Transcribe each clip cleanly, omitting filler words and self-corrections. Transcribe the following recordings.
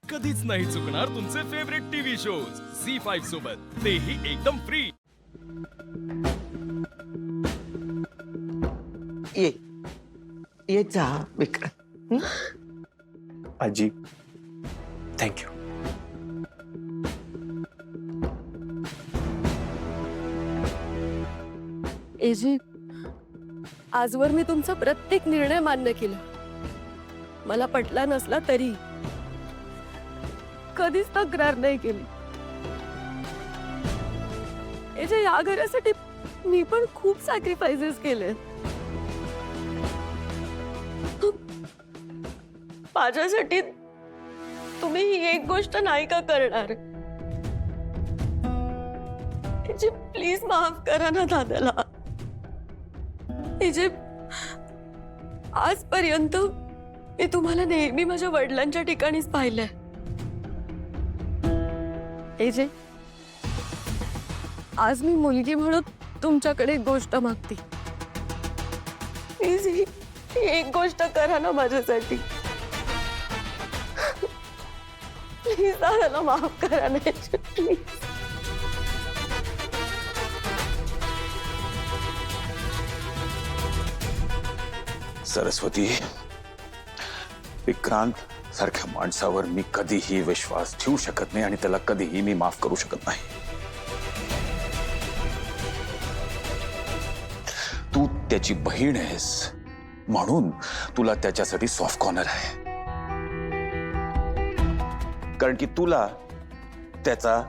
कधीच नाही चुकणार तुमचे फेवरेट टीव्ही शोज झी5 सोबत, तेही एकदम फ्री। ये ये जा विक्रांत। आजी थँक्यू। एजी, आजवर मी तुमचा प्रत्येक निर्णय मान्य केला, मला पटला नसला तरी कधीच तक्रार नाही केली। एजी, या घरासाठी मी पण खूप सॅक्रिफाइसेस केले। माझ्यासाठी तुम्ही ही एक गोष्ट नाही का करणार? एजी, प्लीज माफ करा ना दादाला। एजी, आजपर्यंत मी तुम्हाला नेहमी माझ्या वडिलांच्या ठिकाणीच पाहिलंय। एजे, आज मी मुलगी म्हणून तुमच्याकडे एक गोष्ट मागते। प्लीज ही एक गोष्ट करा ना माझ्यासाठी। प्लीज दादाला माफ करा ना प्लीज। सरस्वती, विक्रांत सारख्या माणसावर मी कधीही विश्वास ठेवू शकत नाही आणि त्याला कधीही मी माफ करू शकत नाही। तू त्याची बहीण आहेस म्हणून तुला त्याच्यासाठी सॉफ्ट कॉर्नर आहे, कारण की तुला त्याचा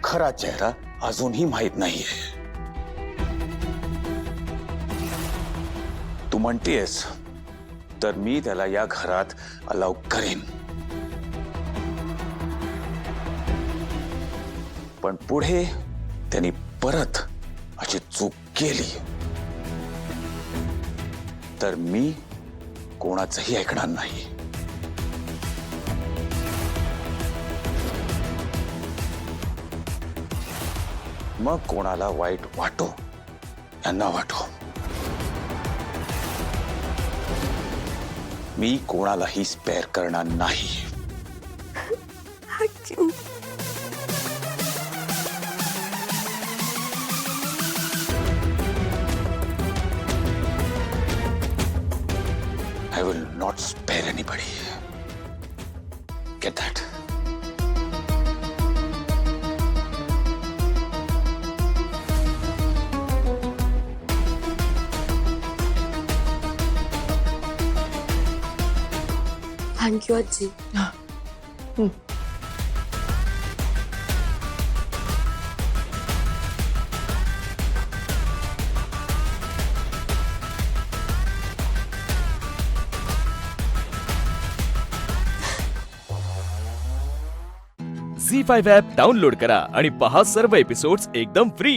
खरा चेहरा अजूनही माहित नाहीये। तू म्हणतेस तर मी त्याला या घरात अलाउ करेन, पण पुढे त्यांनी परत अशी चूक केली तर मी कोणाचंही ऐकणार नाही। मग कोणाला वाईट वाटो यांना वाटो, मी कोणालाही स्पेअर करणार नाही। I will not spare anybody. Get that? Thank you आजी। झी5 ॲप डाउनलोड करा आणि पहा सर्व एपिसोड्स एकदम फ्री।